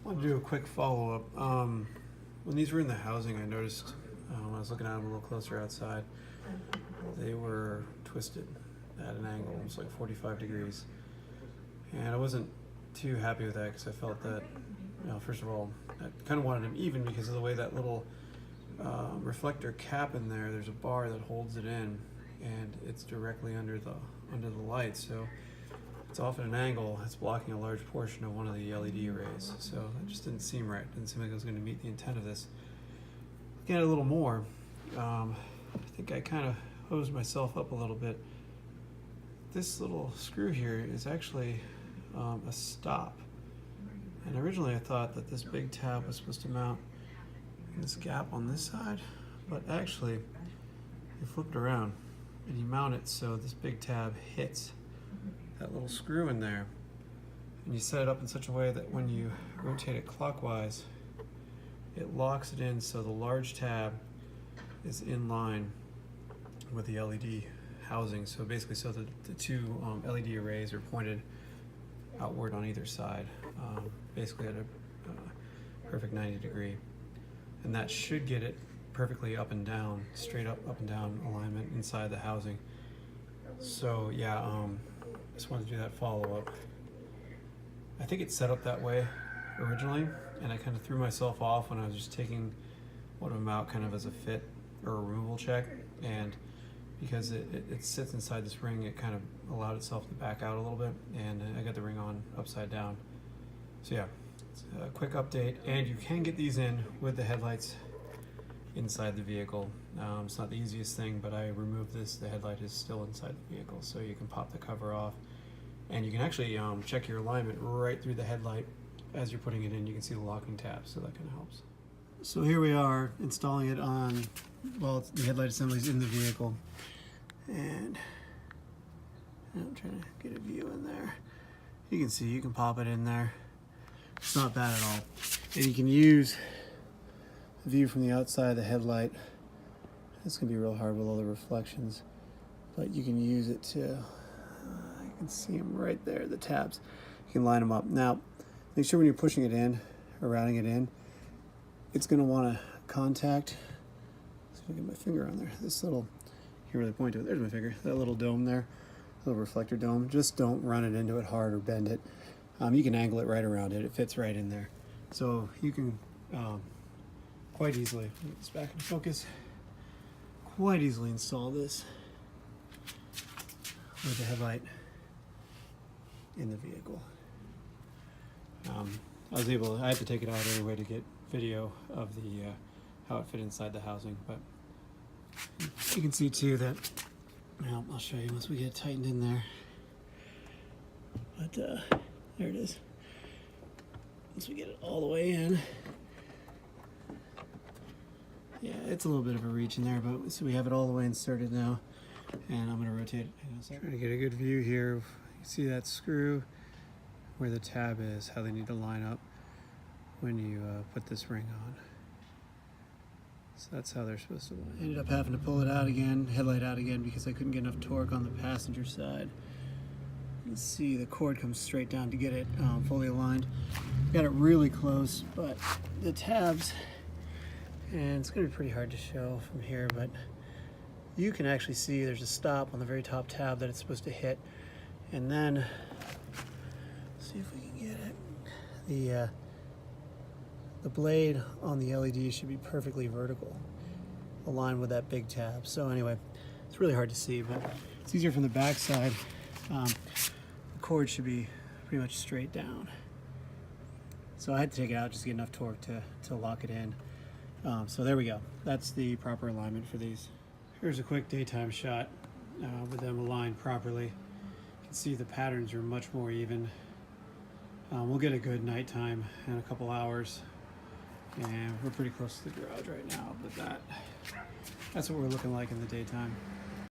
I want to do a quick follow-up. When these were in the housing, I noticed when I was looking at them a little closer outside, they were twisted at an angle, almost like 45 degrees. And I wasn't too happy with that because I felt that, first of all, I kind of wanted them even because of the way that little reflector cap in there, there's a bar that holds it in, and it's directly under the light. So it's off at an angle, it's blocking a large portion of one of the LED arrays. So that just didn't seem right. Didn't seem like it was going to meet the intent of this. Looking at it a little more, I think I kind of hosed myself up a little bit. This little screw here is actually a stop. And originally I thought that this big tab was supposed to mount in this gap on this side, but actually you flip it around and you mount it so this big tab hits that little screw in there, and you set it up in such a way that when you rotate it clockwise, it locks it in so the large tab is in line with the LED housing. So basically, so the two LED arrays are pointed outward on either side, basically at a perfect 90 degree. And that should get it perfectly up and down, straight up and down alignment inside the housing. So yeah, just wanted to do that follow-up. I think it's set up that way originally, and I kind of threw myself off when I was just taking one of them out kind of as a fit or a removal check, and because it sits inside this ring, it kind of allowed itself to back out a little bit, and I got the ring on upside down. So yeah, it's a quick update, and you can get these in with the headlights inside the vehicle. It's not the easiest thing, but I removed this. The headlight is still inside the vehicle, so you can pop the cover off, and you can actually check your alignment right through the headlight as you're putting it in. You can see the locking tab, so that kind of helps. So here we are installing it on, well, the headlight assembly's in the vehicle, and I'm trying to get a view in there. You can see, you can pop it in there. It's not bad at all. And you can use the view from the outside of the headlight. It's gonna be real hard with all the reflections, but you can use it to, you can see them right there, the tabs. You can line them up. Now, make sure when you're pushing it in or routing it in, it's gonna wanna contact, let's see if I get my finger on there, this little, here where they point to it, there's my finger, that little dome there, little reflector dome. Just don't run it into it hard or bend it. You can angle it right around it. It fits right in there. So you can quite easily, get this back into focus, quite easily install this with the headlight in the vehicle. I had to take it out anyway to get video of the how it fit inside the housing, but you can see too that, well, I'll show you once we get it tightened in there, but there it is. Once we get it all the way in, yeah, it's a little bit of a reach in there, but so we have it all the way inserted now, and I'm going to rotate it. Trying to get a good view here. You see that screw where the tab is, how they need to line up when you put this ring on. So that's how they're supposed to line. I ended up having to pull it out again, headlight out again, because I couldn't get enough torque on the passenger side. You can see the cord comes straight down to get it fully aligned. Got it really close, but the tabs, and it's going to be pretty hard to show from here, but you can actually see there's a stop on the very top tab that it's supposed to hit, and then let's see if we can get it. The blade on the LED should be perfectly vertical, aligned with that big tab. So anyway, it's really hard to see, but it's easier from the back side. The cord should be pretty much straight down. So I had to take it out just to get enough torque to lock it in. So there we go. That's the proper alignment for these. Here's a quick daytime shot with them aligned properly. You can see the patterns are much more even. We'll get a good nighttime in a couple hours, and we're pretty close to the garage right now, but that's what we're looking like in the daytime.